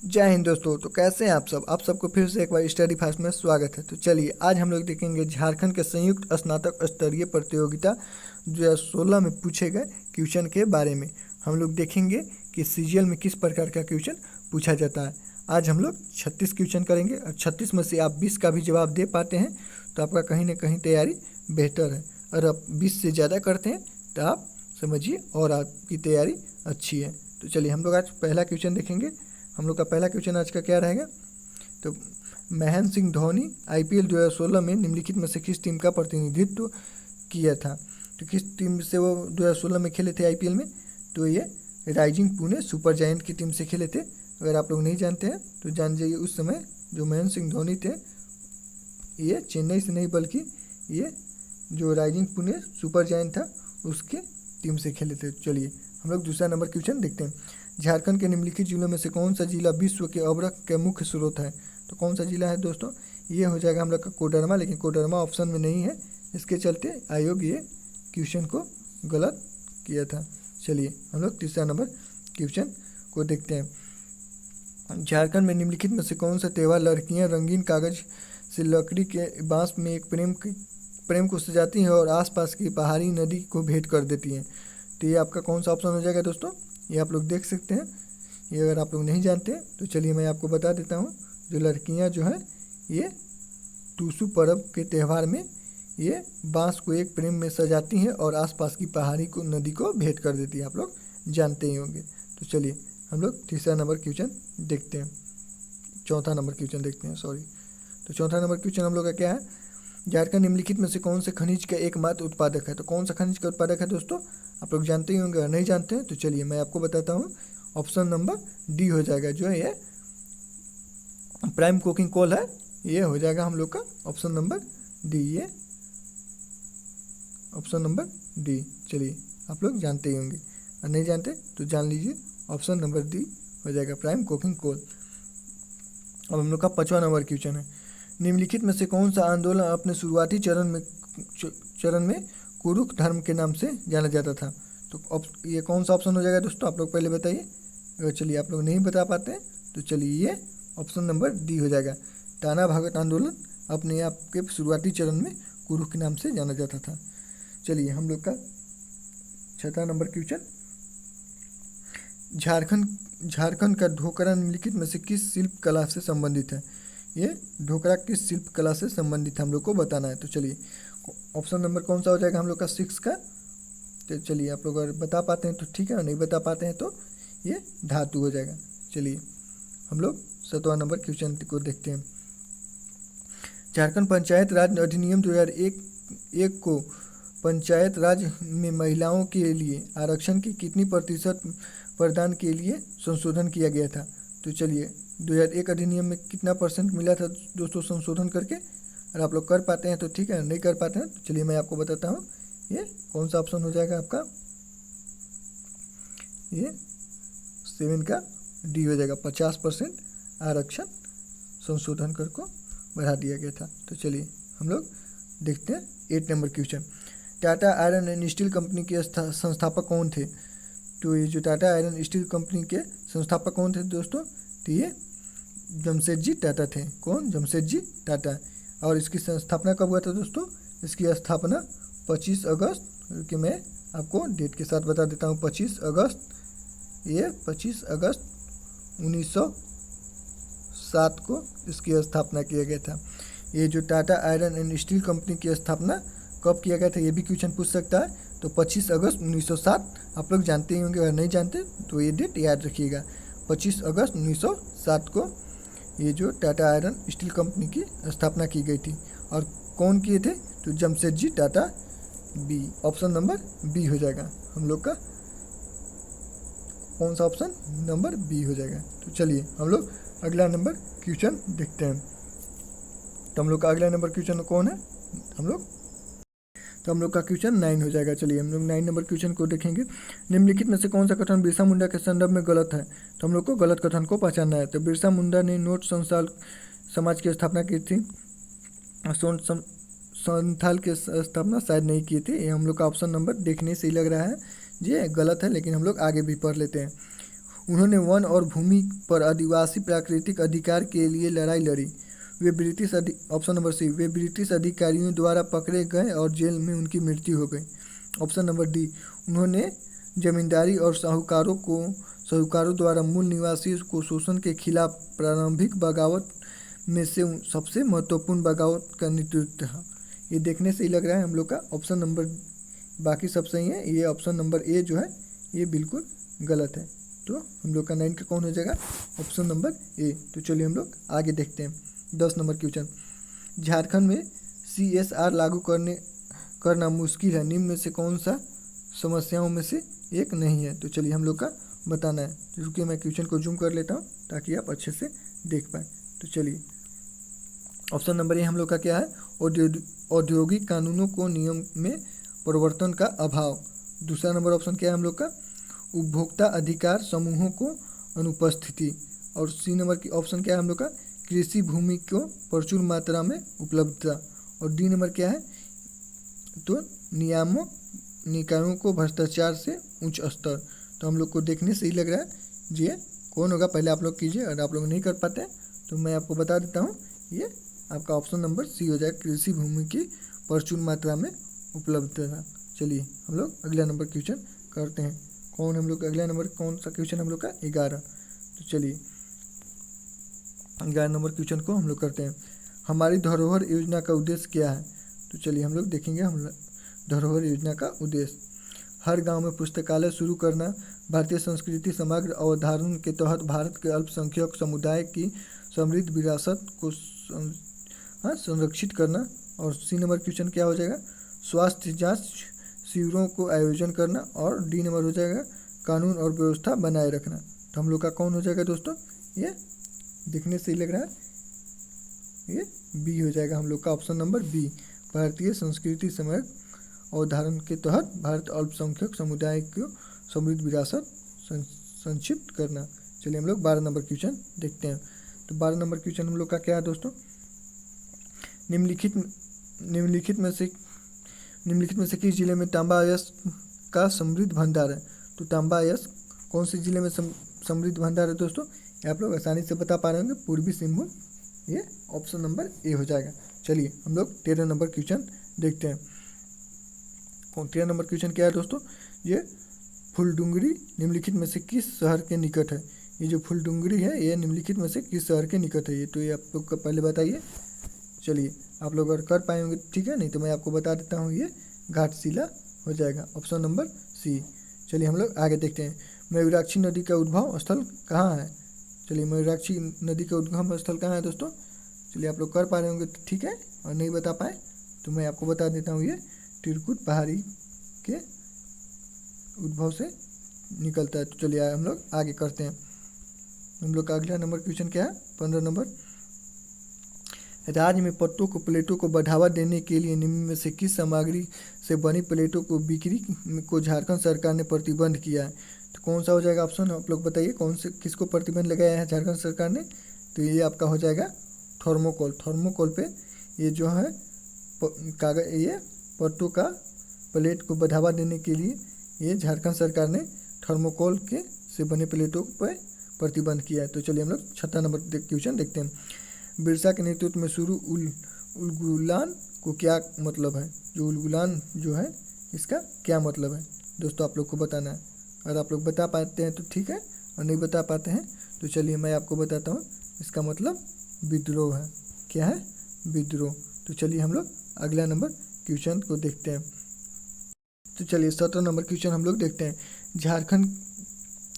जय हिंद दोस्तों। तो कैसे हैं आप सब? आप सबको फिर से एक बार स्टडी फास्ट में स्वागत है। तो चलिए आज हम लोग देखेंगे झारखंड के संयुक्त स्नातक स्तरीय प्रतियोगिता 2016 में पूछे गए क्वेश्चन के बारे में। हम लोग देखेंगे कि सीजीएल में किस प्रकार का क्वेश्चन पूछा जाता है। आज हम लोग 36 क्वेश्चन करेंगे और 36 में से आप 20 का भी जवाब दे पाते हैं तो आपका कहीं ना कहीं तैयारी बेहतर है। और आप 20 से ज़्यादा करते हैं तो आप समझिए और आपकी तैयारी अच्छी है। तो चलिए हम लोग आज पहला क्वेश्चन देखेंगे। हम लोग का पहला क्वेश्चन आज का क्या रहेगा? तो महेंद्र सिंह धोनी आईपीएल 2016 में निम्नलिखित में से किस टीम का प्रतिनिधित्व किया था? तो किस टीम से वो 2016 में खेले थे आईपीएल में? तो ये राइजिंग पुणे सुपर जायंट की टीम से खेले थे। अगर आप लोग नहीं जानते हैं तो जान जाइए। उस समय जो महेंद्र सिंह धोनी थे ये चेन्नई से नहीं बल्कि ये जो राइजिंग पुणे सुपर जायंट था उसके टीम से खेले थे। चलिए हम लोग दूसरा नंबर क्वेश्चन देखते हैं। झारखंड के निम्नलिखित जिलों में से कौन सा जिला विश्व के अवरक के मुख्य स्रोत है? तो कौन सा जिला है दोस्तों? ये हो जाएगा हम लोग का कोडरमा, लेकिन कोडरमा ऑप्शन में नहीं है, इसके चलते आयोग ये क्वेश्चन को गलत किया था। चलिए हम लोग तीसरा नंबर क्वेश्चन को देखते हैं। झारखंड में निम्नलिखित में से कौन सा त्यौहार लड़कियां रंगीन कागज से लकड़ी के बांस में एक प्रेम को सजाती हैं और आसपास की पहाड़ी नदी को भेंट कर देती हैं? तो ये आपका कौन सा ऑप्शन हो जाएगा दोस्तों? ये आप लोग देख सकते हैं। ये अगर आप लोग नहीं जानते तो चलिए मैं आपको बता देता हूँ। जो लड़कियाँ जो हैं ये टूसू पर्व के त्यौहार में ये बांस को एक प्रेम में सजाती हैं और आसपास की पहाड़ी को नदी को भेंट कर देती है। आप लोग जानते ही होंगे। तो चलिए हम लोग तीसरा नंबर क्वेश्चन देखते हैं। चौथा नंबर क्वेश्चन देखते हैं, सॉरी। तो चौथा नंबर क्वेश्चन हम लोग का क्या है? झारखंड निम्नलिखित में से कौन से खनिज का एकमात्र उत्पादक है? तो कौन सा खनिज का उत्पादक है दोस्तों? आप लोग जानते ही होंगे। अगर नहीं जानते हैं तो चलिए मैं आपको बताता हूँ। ऑप्शन नंबर डी हो जाएगा, जो है ये प्राइम कोकिंग कोल है। ये हो जाएगा हम लोग का ऑप्शन नंबर डी। ये ऑप्शन नंबर डी। चलिए आप लोग जानते ही होंगे, और नहीं जानते तो जान लीजिए। ऑप्शन नंबर डी हो जाएगा प्राइम कोकिंग कोल। अब हम लोग का पाँचवा नंबर क्वेश्चन है। निम्नलिखित में से कौन सा आंदोलन अपने शुरुआती चरण में कुरुख धर्म के नाम से जाना जाता था? तो ये कौन सा ऑप्शन हो जाएगा दोस्तों? आप लोग पहले बताइए। अगर चलिए आप लोग नहीं बता पाते हैं तो चलिए ये ऑप्शन नंबर डी हो जाएगा। टाना भगत आंदोलन अपने आप के शुरुआती चरण में कुरुख के नाम से जाना जाता था। चलिए हम लोग का छठा नंबर क्वेश्चन। झारखंड का ढोकरा निम्नलिखित में से किस शिल्प कला से संबंधित है? ये ढोकरा किस शिल्प कला से संबंधित है हम लोग को बताना है। तो चलिए ऑप्शन नंबर कौन सा हो जाएगा हम लोग का 6 का? तो चलिए आप लोग अगर बता पाते हैं तो ठीक है, और नहीं बता पाते हैं तो ये धातु हो जाएगा। चलिए हम लोग 7वां नंबर क्वेश्चन को देखते हैं। झारखंड पंचायत राज अधिनियम 2001 को पंचायत राज में महिलाओं के लिए आरक्षण की कितनी प्रतिशत प्रदान के लिए संशोधन किया गया था? तो चलिए 2001 अधिनियम में कितना % मिला था दोस्तों संशोधन करके? अगर आप लोग कर पाते हैं तो ठीक है, नहीं कर पाते हैं तो चलिए मैं आपको बताता हूँ। ये कौन सा ऑप्शन हो जाएगा आपका? ये 7 का डी हो जाएगा। 50% आरक्षण संशोधन कर को बढ़ा दिया गया था। तो चलिए हम लोग देखते हैं 8 number question. Tata iron and steel company के संस्थापक कौन थे? तो ये जो टाटा आयरन स्टील कंपनी के संस्थापक कौन थे दोस्तों? तो ये जमशेदजी टाटा थे। कौन? जमशेदजी टाटा। और इसकी स्थापना कब हुआ था दोस्तों? इसकी स्थापना 25 अगस्त कि मैं आपको डेट के साथ बता देता हूँ। 25 अगस्त 1907 को इसकी स्थापना किया गया था। ये जो Tata iron and steel company की स्थापना कब किया गया था ये भी क्वेश्चन पूछ सकता है। तो 25 अगस्त 1907 आप लोग जानते ही होंगे। अगर नहीं जानते तो ये डेट याद रखिएगा। 25 अगस्त 1907 को ये जो टाटा आयरन स्टील कंपनी की स्थापना की गई थी। और कौन किए थे? तो Jamshedji Tata. B, option number B हो जाएगा हम लोग का। कौन सा ऑप्शन? नंबर बी हो जाएगा। तो चलिए हम लोग अगला नंबर क्वेश्चन देखते हैं। तो हम लोग का अगला नंबर क्वेश्चन कौन है? हम लोग का क्वेश्चन 9 हो जाएगा। चलिए हम लोग 9 नंबर क्वेश्चन को देखेंगे। निम्नलिखित में से कौन सा कथन बिरसा मुंडा के संदर्भ में गलत है? तो हम लोग को गलत कथन को पहचानना है। तो बिरसा मुंडा ने नोट संस्थान समाज की स्थापना की थी। संथाल की स्थापना शायद नहीं की थी। ये हम लोग का ऑप्शन नंबर देखने से ही लग रहा है ये गलत है, लेकिन हम लोग आगे भी पढ़ लेते हैं। उन्होंने वन और भूमि पर आदिवासी प्राकृतिक अधिकार के लिए लड़ाई लड़ी। वे ब्रिटिश ऑप्शन नंबर सी, वे ब्रिटिश अधिकारियों द्वारा पकड़े गए और जेल में उनकी मृत्यु हो गई। ऑप्शन नंबर डी, उन्होंने जमींदारी और साहूकारों द्वारा मूल निवासियों को शोषण के खिलाफ प्रारंभिक बगावत में से सबसे महत्वपूर्ण बगावत का नेतृत्व था। ये देखने से ही लग रहा है हम लोग का ऑप्शन नंबर, बाकी सब सही है, ये ऑप्शन नंबर ए जो है ये बिल्कुल गलत है। तो हम लोग का 9 का कौन हो जाएगा, ऑप्शन नंबर ए। तो चलिए हम लोग आगे देखते हैं 10 नंबर क्वेश्चन। झारखंड में CSR लागू करना मुश्किल है, निम्न में से कौन सा समस्याओं में से एक नहीं है। तो चलिए हम लोग का बताना है। रुकिए मैं क्वेश्चन को जूम कर लेता हूँ ताकि आप अच्छे से देख पाएँ। तो चलिए ऑप्शन नंबर ए हम लोग का क्या है, औद्योगिक कानूनों को नियम में परिवर्तन का अभाव। दूसरा नंबर ऑप्शन क्या है हम लोग का, उपभोक्ता अधिकार समूहों को अनुपस्थिति। और सी नंबर की ऑप्शन क्या है हम लोग का, कृषि भूमि को प्रचुर मात्रा में उपलब्धता। और डी नंबर क्या है, तो निकायों को भ्रष्टाचार से उच्च स्तर। तो हम लोग को देखने से ही लग रहा है ये कौन होगा, पहले आप लोग कीजिए, अगर आप लोग नहीं कर पाते हैं तो मैं आपको बता देता हूँ, ये आपका ऑप्शन नंबर सी हो जाएगा, कृषि भूमि की प्रचुर मात्रा में उपलब्धता। चलिए हम लोग अगला नंबर क्वेश्चन करते हैं। कौन हम लोग अगला नंबर कौन सा क्वेश्चन हम लोग का 11। तो चलिए 11 नंबर क्वेश्चन को हम लोग करते हैं। हमारी धरोहर योजना का उद्देश्य क्या है। तो चलिए हम लोग देखेंगे हम धरोहर योजना का उद्देश्य, हर गांव में पुस्तकालय शुरू करना, भारतीय संस्कृति समग्र अवधारण के तहत भारत के अल्पसंख्यक समुदाय की समृद्ध विरासत को संरक्षित करना। और सी नंबर क्वेश्चन क्या हो जाएगा, स्वास्थ्य जांच शिविरों को आयोजन करना। और डी नंबर हो जाएगा, कानून और व्यवस्था बनाए रखना। तो हम लोग का कौन हो जाएगा दोस्तों, ये दिखने से ही लग रहा है ये बी हो जाएगा हम लोग का, ऑप्शन नंबर बी, भारतीय संस्कृति समग्र अवधारण के तहत भारत अल्पसंख्यक समुदाय को समृद्ध विरासत संक्षिप्त करना। चलिए हम लोग 12 नंबर क्वेश्चन देखते हैं। तो 12 नंबर क्वेश्चन हम लोग का क्या है दोस्तों, निम्नलिखित में से किस जिले में तांबा अयस्क का समृद्ध भंडार है। तो तांबा अयस्क कौन से जिले में समृद्ध भंडार है दोस्तों, आप लोग आसानी से बता पा रहे होंगे, पूर्वी सिंहभूम, ये ऑप्शन नंबर ए हो जाएगा। चलिए हम लोग 13 नंबर क्वेश्चन देखते हैं। 13 नंबर क्वेश्चन क्या है दोस्तों, ये फुलडुंगरी निम्नलिखित में से किस शहर के निकट है। ये जो फुलडुंगरी है ये निम्नलिखित में से किस शहर के निकट है, ये तो ये आप लोग का पहले बताइए। चलिए आप लोग अगर कर पाएंगे ठीक है, नहीं तो मैं आपको बता देता हूँ, ये घाटशिला हो जाएगा, ऑप्शन नंबर सी। चलिए हम लोग आगे देखते हैं। मयूराक्षी नदी का उद्भव स्थल कहाँ है। चलिए मयूराक्षी नदी का उद्गम स्थल कहाँ है दोस्तों। चलिए आप लोग कर पा रहे होंगे तो ठीक है, और नहीं बता पाए तो मैं आपको बता देता हूँ, ये त्रिकुट पहाड़ी के उद्भव से निकलता है। तो चलिए हम लोग आगे करते हैं। हम लोग का अगला नंबर क्वेश्चन क्या है, 15 नंबर, राज्य में पत्तों को प्लेटों को बढ़ावा देने के लिए निम्न में से किस सामग्री से बनी प्लेटों को बिक्री को झारखंड सरकार ने प्रतिबंध किया है। तो कौन सा हो जाएगा ऑप्शन, आप लोग बताइए कौन से किसको प्रतिबंध लगाया है झारखंड सरकार ने। तो ये आपका हो जाएगा थर्मोकोल। थर्मोकोल पे ये जो है कागज, ये पत्तों का प्लेट को बढ़ावा देने के लिए ये झारखंड सरकार ने थर्मोकोल के से बने प्लेटों पर प्रतिबंध किया है। तो चलिए हम लोग 6 नंबर क्वेश्चन देखते हैं। बिरसा के नेतृत्व में शुरू उलगुलान को क्या मतलब है। जो उलगुलान जो है इसका क्या मतलब है दोस्तों, आप लोग को बताना है। अगर आप लोग बता पाते हैं तो ठीक है, और नहीं बता पाते हैं तो चलिए मैं आपको बताता हूँ, इसका मतलब विद्रोह है। क्या है, विद्रोह। तो चलिए हम लोग अगला नंबर क्वेश्चन को देखते हैं। तो चलिए 17 नंबर क्वेश्चन हम लोग देखते हैं। झारखंड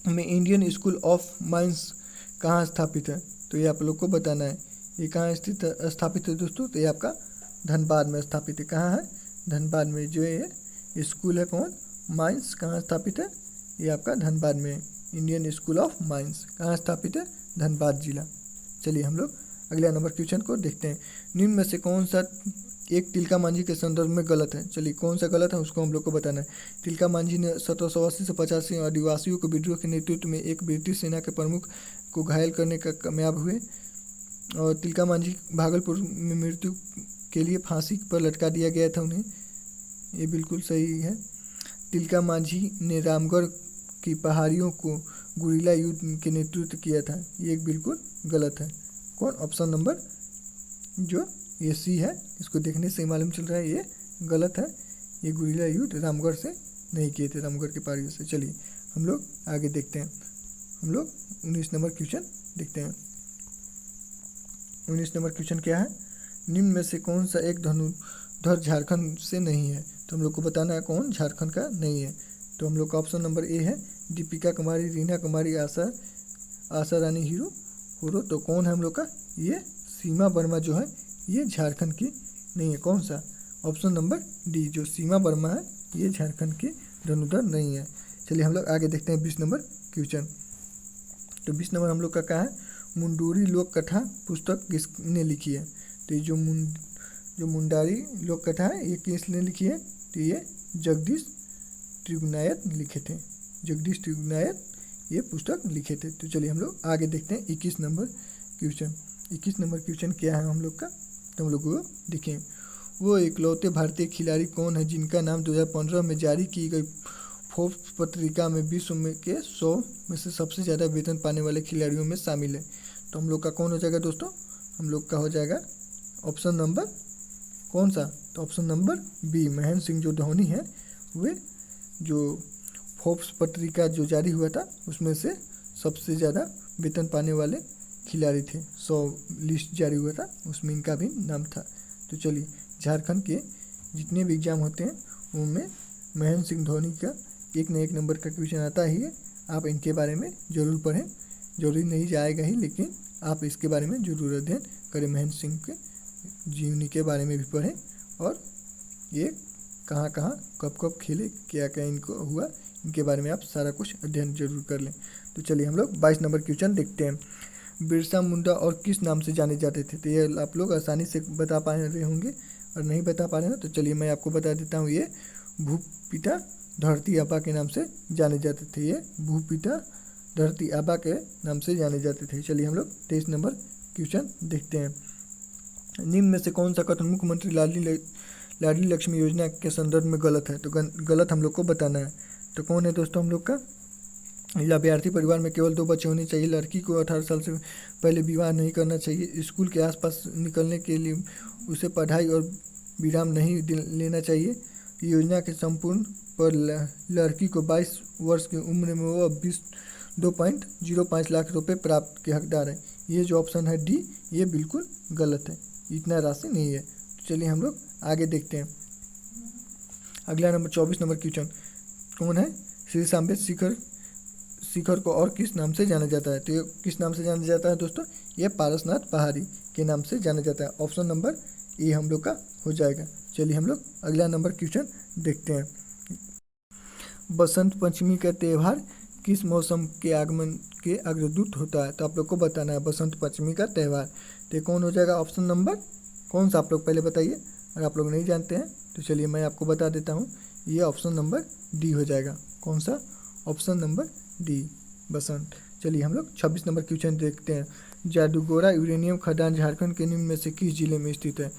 में इंडियन स्कूल ऑफ माइंस कहाँ स्थापित है। तो ये आप लोग को बताना है, ये कहाँ स्थापित है दोस्तों। तो ये आपका धनबाद में स्थापित है। कहाँ है, धनबाद में। जो ये स्कूल है कौन, माइंस, कहाँ स्थापित है, ये आपका धनबाद में। इंडियन स्कूल ऑफ माइंस कहाँ स्थापित है, धनबाद जिला। चलिए हम लोग अगला नंबर क्वेश्चन को देखते हैं। निम्न में से कौन सा एक तिलका मांझी के संदर्भ में गलत है। चलिए कौन सा गलत है उसको हम लोग को बताना है। तिलका मांझी ने 1780 से 85 आदिवासियों को विद्रोह के नेतृत्व में एक ब्रिटिश सेना के प्रमुख को घायल करने का कामयाब हुए, और तिलका मांझी भागलपुर में मृत्यु के लिए फांसी पर लटका दिया गया था उन्हें। ये बिल्कुल सही है। तिलका मांझी ने रामगढ़ की पहाड़ियों को गुरिल्ला युद्ध के नेतृत्व किया था, ये बिल्कुल गलत है। कौन? ऑप्शन नंबर जो ये सी है, इसको देखने से ही मालूम चल रहा है ये गलत है। ये गुरिल्ला युद्ध रामगढ़ से नहीं किए थे, रामगढ़ के पहाड़ियों से। चलिए हम लोग आगे देखते हैं। हम लोग 19 नंबर क्वेश्चन देखते हैं। 19 नंबर क्वेश्चन क्या है? निम्न में से कौन सा एक धनुर्धर झारखंड से नहीं है? तो हम लोग को बताना है कौन झारखंड का नहीं है। तो हम लोग का ऑप्शन नंबर ए है दीपिका कुमारी, रीना कुमारी, आशा रानी हीरो। तो कौन है हम लोग का? ये सीमा वर्मा जो है ये झारखंड की नहीं है। कौन सा? ऑप्शन नंबर डी, जो सीमा वर्मा है ये झारखंड की धनुर्धर नहीं है। चलिए हम लोग आगे देखते हैं 20 नंबर क्वेश्चन। तो 20 नंबर हम लोग का क्या है? मुंडूरी लोक कथा पुस्तक किसने लिखी है? तो ये जो मुंडारी लोक कथा है ये किसने लिखी है? तो ये जगदीश त्रिगुनायत लिखे थे। जगदीश त्रिगुनायत ये पुस्तक लिखे थे। तो चलिए हम लोग आगे देखते हैं 21 नंबर क्वेश्चन। 21 नंबर क्वेश्चन क्या है हम लोग का? तो हम लोग को देखें, वो इकलौते भारतीय खिलाड़ी कौन है जिनका नाम 2015 में जारी की गई फोर्ब्स पत्रिका में विश्व में के 100 में से सबसे ज़्यादा वेतन पाने वाले खिलाड़ियों में शामिल है? तो हम लोग का कौन हो जाएगा दोस्तों? हम लोग का हो जाएगा ऑप्शन नंबर कौन सा? तो option number B, Mahendra Singh जो धोनी है वे जो फोर्ब्स पत्रिका जो जारी हुआ था उसमें से सबसे ज़्यादा वेतन पाने वाले खिलाड़ी थे। 100 लिस्ट जारी हुआ था उसमें इनका भी नाम था। तो चलिए झारखंड के जितने भी एग्जाम होते हैं उनमें महेंद्र सिंह धोनी का एक न एक नंबर का क्वेश्चन आता ही है। आप इनके बारे में ज़रूर पढ़ें, जरूरी नहीं जाएगा ही लेकिन आप इसके बारे में ज़रूर अध्ययन करें। महेंद्र सिंह के जीवनी के बारे में भी पढ़ें और ये कहाँ कहाँ कब कब खेले, क्या क्या इनको हुआ, इनके बारे में आप सारा कुछ अध्ययन जरूर कर लें। तो चलिए हम लोग 22 नंबर क्वेश्चन देखते हैं। बिरसा मुंडा और किस नाम से जाने जाते थे? तो ये आप लोग आसानी से बता पा रहे होंगे, और नहीं बता पा रहे हो तो चलिए मैं आपको बता देता हूँ। ये भूपिता धरती आबा के नाम से जाने जाते थे। ये भूपिता धरती आबा के नाम से जाने जाते थे। चलिए हम लोग 23 नंबर क्वेश्चन देखते हैं। निम्न में से कौन सा कथन मुख्यमंत्री लाडली लक्ष्मी योजना के संदर्भ में गलत है? तो गलत हम लोग को बताना है। तो कौन है दोस्तों हम लोग का? लाभार्थी परिवार में केवल 2 बच्चे होने चाहिए, लड़की को 18 साल से पहले विवाह नहीं करना चाहिए, स्कूल के आसपास निकलने के लिए उसे पढ़ाई और विराम नहीं लेना चाहिए, योजना के संपूर्ण पर लड़की को 22 वर्ष की उम्र में वह 2.05 लाख रुपए प्राप्त के हकदार है। ये जो ऑप्शन है डी ये बिल्कुल गलत है, इतना राशि नहीं है। तो चलिए हम लोग आगे देखते हैं। अगला नंबर 24 नंबर क्वेश्चन कौन है? श्री सांबे शिखर को और किस नाम से जाना जाता है? तो ये किस नाम से जाना जाता है दोस्तों? ये पारसनाथ पहाड़ी के नाम से जाना जाता है। ऑप्शन नंबर ए हम लोग का हो जाएगा। चलिए हम लोग अगला नंबर क्वेश्चन देखते हैं। बसंत पंचमी का त्यौहार किस मौसम के आगमन के अग्रदूत होता है? तो आप लोग को बताना है बसंत पंचमी का त्यौहार। तो कौन हो जाएगा? ऑप्शन नंबर कौन सा? आप लोग पहले बताइए, अगर आप लोग नहीं जानते हैं तो चलिए मैं आपको बता देता हूँ। ये ऑप्शन नंबर डी हो जाएगा। कौन सा? ऑप्शन नंबर डी, बसंत। चलिए हम लोग 26 नंबर क्वेश्चन देखते हैं। जादूगोरा यूरेनियम खदान झारखंड के निम्न में से किस जिले में स्थित है?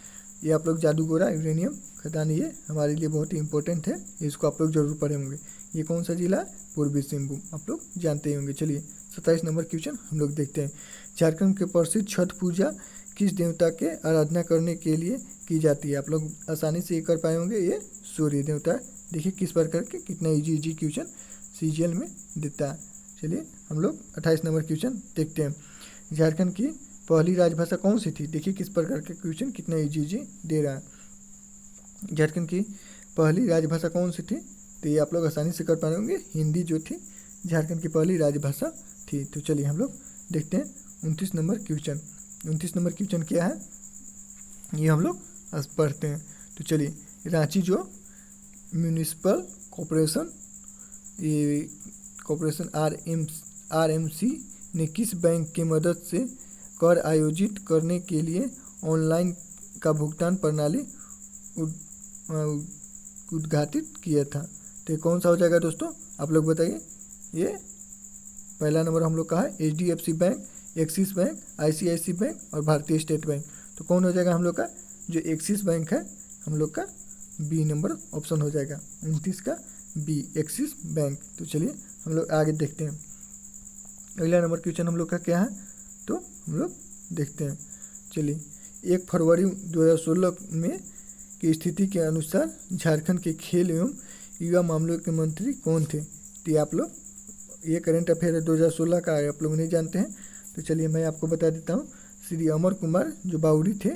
ये आप लोग जादूगोरा यूरेनियम खदान ये हमारे लिए बहुत ही इंपॉर्टेंट है, इसको आप लोग जरूर पढ़े होंगे। ये कौन सा जिला है? पूर्वी सिंहभूम, आप लोग जानते ही होंगे। चलिए 27 नंबर क्वेश्चन हम लोग देखते हैं। झारखंड के प्रसिद्ध छठ पूजा किस देवता के आराधना करने के लिए की जाती है? आप लोग आसानी से ये कर पाए होंगे। ये सूर्य देवता। देखिए किस प्रकार के कितना इजी क्वेश्चन सीजीएल में देता है। चलिए हम लोग 28 नंबर क्वेश्चन देखते हैं। झारखंड की पहली राजभाषा कौन सी थी? देखिए किस प्रकार के क्वेश्चन कितना इजी दे रहा है। झारखंड की पहली राजभाषा कौन सी थी? तो ये आप लोग आसानी से कर पाए होंगे। हिंदी जो थी झारखंड की पहली राजभाषा थी। तो चलिए हम लोग देखते हैं 29 नंबर क्वेश्चन। 29 नंबर क्वेश्चन क्या है ये हम लोग पढ़ते हैं। तो चलिए रांची जो म्यूनिसिपल कॉरपोरेशन ये कॉरपोरेशन आरएमसी ने किस बैंक की मदद से कर आयोजित करने के लिए ऑनलाइन का भुगतान प्रणाली उद्घाटित किया था? तो कौन सा हो जाएगा दोस्तों? आप लोग बताइए। ये पहला नंबर हम लोग का है HDFC bank, Axis bank, ICIC bank और भारतीय स्टेट बैंक। तो कौन हो जाएगा हम लोग का? जो एक्सिस बैंक है हम लोग का बी नंबर ऑप्शन हो जाएगा। 29 का बी, एक्सिस बैंक। तो चलिए हम लोग आगे देखते हैं। अगला नंबर क्वेश्चन हम लोग का क्या है, तो हम लोग देखते हैं। चलिए, 1 फरवरी 2016 में की स्थिति के अनुसार झारखंड के खेल एवं युवा मामलों के मंत्री कौन थे? तो ये आप लोग, ये करंट अफेयर 2016 का है, आप लोग नहीं जानते हैं तो चलिए मैं आपको बता देता हूँ। श्री अमर कुमार जो बावरी थे,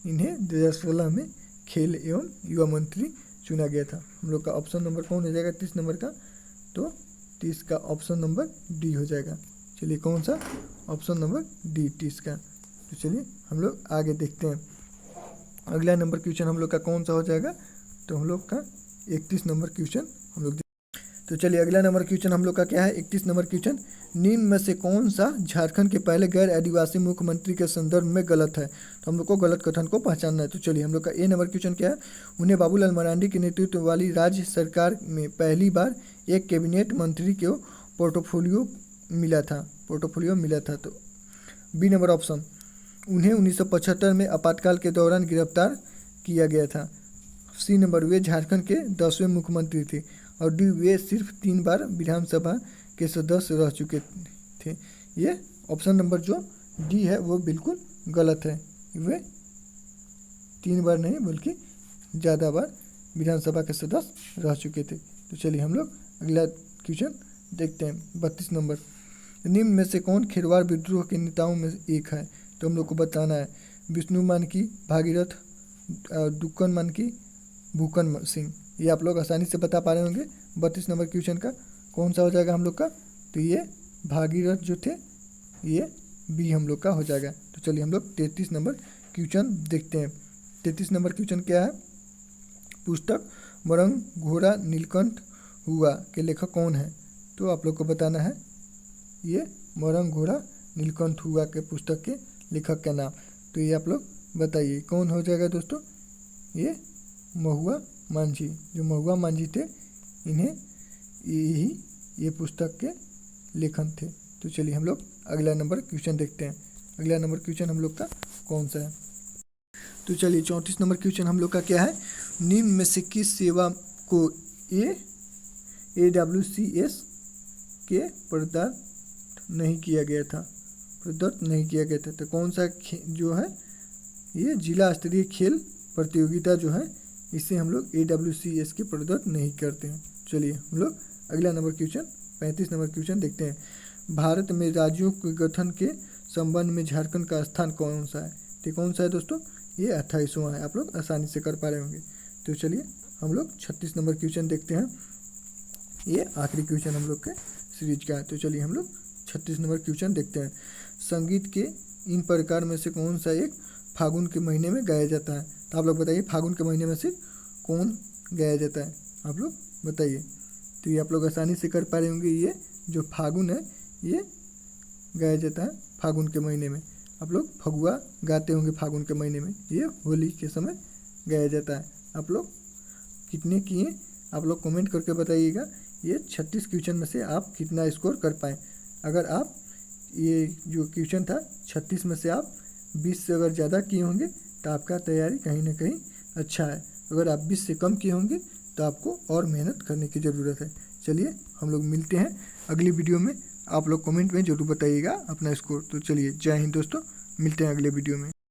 इन्हें 2016 में खेल एवं युवा मंत्री चुना गया था। हम लोग का ऑप्शन नंबर कौन हो जाएगा 30 नंबर का? तो 30 का ऑप्शन नंबर डी हो जाएगा। चलिए, कौन सा? ऑप्शन नंबर डी 30 का। तो चलिए हम लोग आगे देखते हैं। अगला नंबर क्वेश्चन हम लोग का कौन सा हो जाएगा? तो हम लोग का 31 नंबर क्वेश्चन हम लोग। तो चलिए, अगला नंबर क्वेश्चन हम लोग का क्या है? 31 नंबर क्वेश्चन, निम्न में से कौन सा झारखंड के पहले गैर आदिवासी मुख्यमंत्री के संदर्भ में गलत है? तो हम लोग को गलत कथन को पहचानना है। तो चलिए, हम लोग का ए नंबर क्वेश्चन क्या है? उन्हें बाबूलाल मरांडी के नेतृत्व वाली राज्य सरकार में पहली बार एक कैबिनेट मंत्री को पोर्टफोलियो मिला था। तो बी नंबर ऑप्शन, उन्हें 1975 में आपातकाल के दौरान गिरफ्तार किया गया था। सी नंबर, वे झारखंड के 10वें मुख्यमंत्री थे। और डी, वे सिर्फ 3 बार विधानसभा के सदस्य रह चुके थे। ये ऑप्शन नंबर जो डी है वो बिल्कुल गलत है। वे 3 बार नहीं बल्कि ज़्यादा बार विधानसभा के सदस्य रह चुके थे। तो चलिए हम लोग अगला क्वेश्चन देखते हैं। 32 नंबर, निम्न में से कौन खेरवाड़ विद्रोह के नेताओं में एक है? तो हम लोग को बताना है। विष्णु मानकी, भागीरथ, दुक्कन मानकी, भूकन सिंह। ये आप लोग आसानी से बता पा रहे होंगे। 32 नंबर क्वेश्चन का कौन सा हो जाएगा हम लोग का? तो ये भागीरथ जो थे, ये बी हम लोग का हो जाएगा। तो चलिए हम लोग 33 नंबर क्वेश्चन देखते हैं। 33 नंबर क्वेश्चन क्या है? पुस्तक मरंग घोड़ा नीलकंठ हुआ के लेखक कौन है? तो आप लोग को बताना है ये मरंग घोड़ा नीलकंठ हुआ के पुस्तक के लेखक का नाम। तो ये आप लोग बताइए कौन हो जाएगा दोस्तों? ये महुआ मांझी। जो महुआ मांझी थे, इन्हें ये पुस्तक के लेखन थे। तो चलिए हम लोग अगला नंबर क्वेश्चन देखते हैं। अगला नंबर क्वेश्चन हम लोग का कौन सा है? तो चलिए 34 नंबर क्वेश्चन हम लोग का क्या है? निम्न में से किस सेवा को AWCS के प्रदत्त नहीं किया गया था? तो कौन सा जो है ये जिला स्तरीय खेल प्रतियोगिता जो है, इसे हम लोग AWCS के प्रदत्त नहीं करते हैं। चलिए हम लोग अगला नंबर क्वेश्चन 35 नंबर क्वेश्चन देखते हैं। भारत में राज्यों के गठन के संबंध में झारखंड का स्थान कौन सा है? तो कौन सा है दोस्तों? ये 28वां है। आप लोग आसानी से कर पा रहे होंगे। तो चलिए हम लोग 36 नंबर क्वेश्चन देखते हैं। ये आखिरी क्वेश्चन हम लोग के सीरीज का है। तो चलिए हम लोग 36 नंबर क्वेश्चन देखते हैं। संगीत के इन प्रकार में से कौन सा एक फागुन के महीने में गाया जाता है? तो आप लोग बताइए, फागुन के महीने में से कौन गाया जाता है? आप लोग बताइए। तो ये आप लोग आसानी से कर पा रहे होंगे। ये जो फागुन है, ये गाया जाता है फागुन के महीने में। आप लोग फगुआ गाते होंगे फागुन के महीने में, ये होली के समय गाया जाता है। आप लोग कितने किए, आप लोग कमेंट करके बताइएगा। ये 36 क्वेश्चन में से आप कितना स्कोर कर पाएँ। अगर आप ये जो क्वेश्चन था 36 में से आप 20 से अगर ज़्यादा किए होंगे तो आपका तैयारी कहीं ना कहीं अच्छा है। अगर आप 20 से कम किए होंगे तो आपको और मेहनत करने की ज़रूरत है। चलिए हम लोग मिलते हैं अगली वीडियो में। आप लोग कमेंट में ज़रूर बताइएगा अपना स्कोर। तो चलिए, जय हिंद दोस्तों, मिलते हैं अगले वीडियो में।